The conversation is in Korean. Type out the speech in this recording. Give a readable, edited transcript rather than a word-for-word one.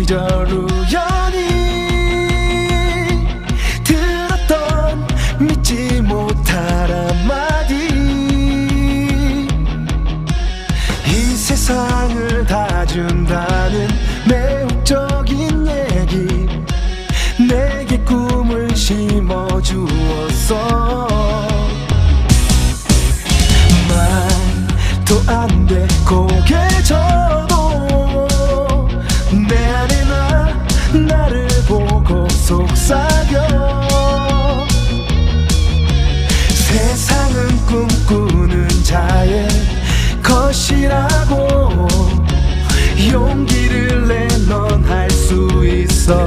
시절 우연히 들었던 믿지 못할 한마디, 이 세상을 다 준다는 매혹적인 얘기, 내게 꿈을 심어주었어. 말도 안 돼 고개 져도 내 안에 나를 보고 속삭여. 세상은 꿈꾸는 자의 것이라고 용기를 내 넌 할 수 있어.